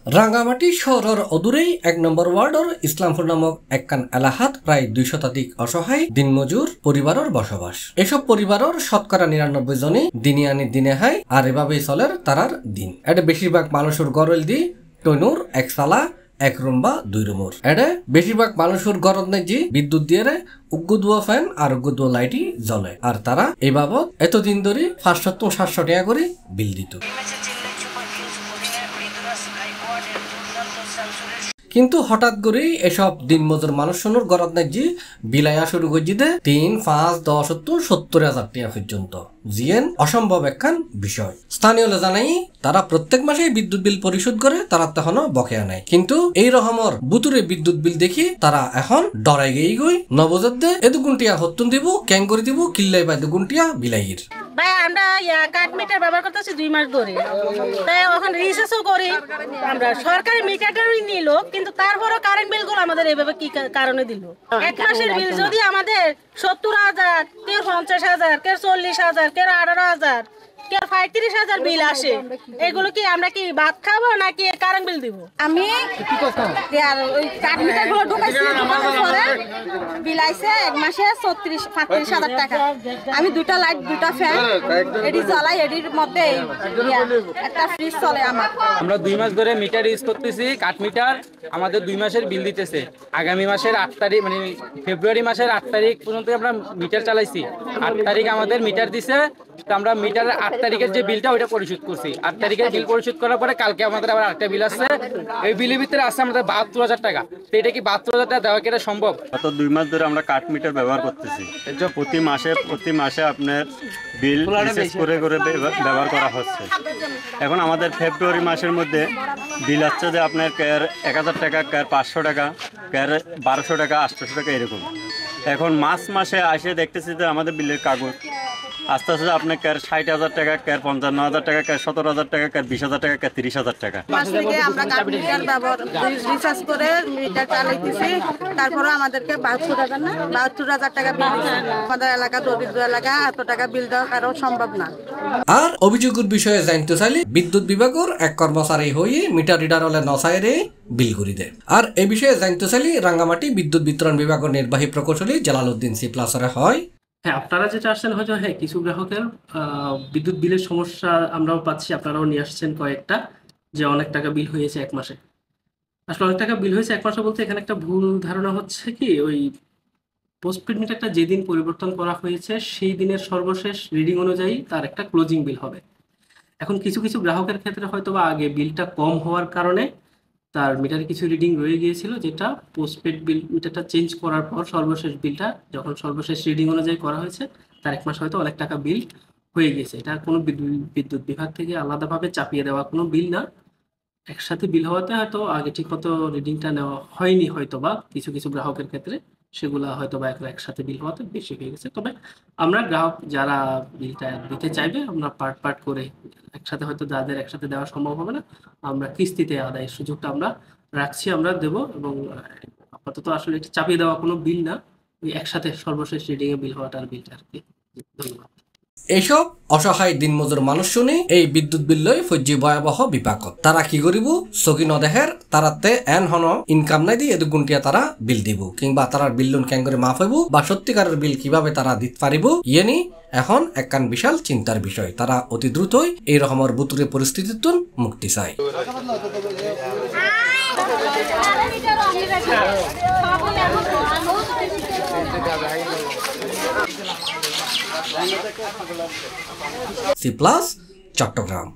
রাঙ্গামাটি শহরের অদূরেই ১ নম্বর ওয়ার্ডের ইসলামপুর নামক একখান এলাকাত প্রায় ২ শতাধিক অসহায় দিনমজুর পরিবারের বসবাস। এসব পরিবারের শতকরা ৯৯ জনই দিনে আনি দিনে খায়, আর এভাবেই চলের তারার দিন। এটা বেশিরভাগ মানুষের গরল দি টইনুর এক সালা ১ রুম বা ২ রুমের। এটা বেশিরভাগ মানুষের গরদ নেই যে বিদ্যুৎ দিয়ে উগ্গুদুয়া ফ্যান আর উগ্গুদুয়া লাইটই জ্বলে, আর তারা এই বাবদ এতদিন ধরে ৫০০-৭০০ টাকা করে বিল দিত। কিন্তু হঠাৎ করেই এসব দিনমজুর মানুষজনের গরদ নাজি বিলাইয়া শুরু করে দিতে ৩, ৫, ১০, ৭০ হাজার টাকা পর্যন্ত, জিয়েন অসম্ভব একখান বিষয়। স্থানীয় জানাই তারা প্রত্যেক মাসে বিদ্যুৎ বিল পরিশোধ করে, তারা তখনও বকেয়া নাই। কিন্তু এই রকমের বুতুরে বিদ্যুৎ বিল দেখি তারা এখন ডরাই গই নবজাত দে এদুগুন্টিয়া হত্যুন দিব, ক্যাং করে দিব, কিল্লাই বা দুগুন্টিয়া বিলাইয়ের। ভাই আমরা কাঠ মিটার ব্যবহার করতেছি 2 মাস ধরে, তাই এখন রিসার্চও করি আমরা। সরকারি মিটারই নিল, কিন্তু তারপরও কারেন্ট বিলগুলো আমাদের এইভাবে কি কারণে দিল? 1 মাসের বিল যদি আমাদের ৭০,০০০, কেউ ৫০,০০০, কেউ ৪০,০০০, কেউ ১৮,০০০, কেউ ৩৫,০০০ বিল আসে, এগুলো কি আমরা কি ভাত খাবো নাকি কারেন্ট বিল দিব? আমি ওই কাঠ মিটার গুলো ঢুকাইছি, বিল আইছে 1 মাসে ৩৫,০০০ টাকা। আমি 2টা লাইট 2টা ফ্যান এডি জ্বালাই, এডির মধ্যে একটা ফ্রিজ চলে আমার। আমরা 2 মাস ধরে মিটার ইউজ করতেছি, কাঠ মিটার। আমাদের 2 মাসের বিল দিতেছে। আগামী মাসের 8 তারিখ মানে ফেব্রুয়ারি মাসের 8 তারিখ পর্যন্ত আমরা মিটার চালাইছি। 8 তারিখ আমাদের মিটার দিছে, তো আমরা মিটারের 8 তারিখের যে বিলটা ওইটা পরিশোধ করছি। 8 তারিখের বিল পরিশোধ করার পরে কালকে আমাদের আবার আরেকটা বিল আসছে। এই বিলের ভিতরে আছে আমাদের ৭২,০০০ টাকা। তো এটা কি ৭২,০০০ টাকা দেওয়া কি এটা সম্ভব? গত 2 মাস ধরে আমরা কাঠ মিটার ব্যবহার করতেছি। প্রতি মাসে আপনার বিল বিশেষ করে ব্যবহার করা হচ্ছে। এখন আমাদের ফেব্রুয়ারি মাসের মধ্যে বিল আসছে যে আপনার ১,০০০ টাকা, ৫০০ টাকা, ১,২০০ টাকা, ৮০০ টাকা এরকম। এখন মাসে আসে দেখতেছি যে আমাদের বিলের কাগজ আস্তে আস্তে আপনার ৬০,০০০ টাকা, ৫৫,০০০ টাকা, ৭০,০০০ টাকা, ২০,০০০ টাকা, ৩০,০০০ টাকা। মাস থেকে আমরা কাঠ মিটার ব্যবহার রিচার্জ করে মিটার চালাইতেছি, তারপরে আমাদেরকে ৭২,০০০ টাকা বিল দিচ্ছে। আমাদের এলাকা দরিদ্র এলাকা, এত টাকা বিল দেওয়া কারো সম্ভব না। আর অভিযোগের বিষয়ে জানতে চাইলে বিদ্যুৎ বিভাগের এক কর্মচারী হয়ে মিটার রিডার হলে নসাইরে বিল করে দেয়। আর এই বিষয়ে জানতে চাইলে রাঙ্গামাটি বিদ্যুৎ বিতরণ বিভাগের নির্বাহী প্রকৌশলী জালালউদ্দিন সি প্লাসরে হয়। হ্যাঁ, আপনারা যেটা আসছেন হয়তো হ্যাঁ কিছু গ্রাহকের বিদ্যুৎ বিলের সমস্যা আমরাও পাচ্ছি, আপনারাও নিয়ে আসছেন কয়েকটা, যে অনেক টাকা বিল হয়েছে 1 মাসে। আসলে অনেক টাকা বিল হয়েছে 1 মাসে বলতে এখানে একটা ভুল ধারণা হচ্ছে কি, ওই পোস্টপেড মিটারটা যেদিন পরিবর্তন করা হয়েছে সেই দিনের সর্বশেষ রিডিং অনুযায়ী তার একটা ক্লোজিং বিল হবে। এখন কিছু কিছু গ্রাহকের ক্ষেত্রে হয়তো বা আগে বিলটা কম হওয়ার কারণে তার মিটারে কিছু রিডিং রয়ে গিয়েছিল, যেটা পোস্টপেড বিল মিটারটা চেঞ্জ করার পর সর্বশেষ বিলটা যখন সর্বশেষ রিডিং অনুযায়ী করা হয়েছে তার 1 মাস হয়তো অনেক টাকা বিল হয়ে গেছে। এটা কোনো বিদ্যুৎ বিভাগ থেকে আলাদাভাবে চাপিয়ে দেওয়া কোনো বিল না, একসাথে বিল হওয়াতে হয়তো আগে ঠিক মতো রিডিংটা নেওয়া হয়নি, হয়তো বা কিছু কিছু গ্রাহকের ক্ষেত্রে সেগুলো হয়তো বা একসাথে বিল হওয়াতে বেশি হয়ে গেছে। তবে আমরা গ্রাহক যারা বিলটা দিতে চাইবে আমরা পার্ট করে একসাথে, হয়তো যাদের একসাথে দেওয়া সম্ভব হবে না, আমরা কিস্তিতে আদায়ের সুযোগটা আমরা রাখছি, আমরা দেব। এবং আপাতত আসলে এটা চাপিয়ে দেওয়া কোনো বিল না, ওই একসাথে সর্বশেষ রিডিং এ বিল হওয়াটার বিলটা আর কি। ধন্যবাদ। এইসব অসহায় দিনমজুর মানুষ শুনি এই বিদ্যুৎ বিল লই ফজ্জি ভয়াবহ বিপাকত। তারা কি করিব চকি নদেহের তারাতে এন হন ইনকাম নাই দিয়ে এদু গুন্টিয়া তারা বিল দিব, কিংবা তারার বিল লোন ক্যাং করে মাফ হইব, বা সত্যিকারের বিল কিভাবে তারা দিতে পারিব, ইয়েনি এখন একখান বিশাল চিন্তার বিষয়। তারা অতি দ্রুতই এই রকমের বুতুরে পরিস্থিতিতে মুক্তি চায়। C plus Chittagong.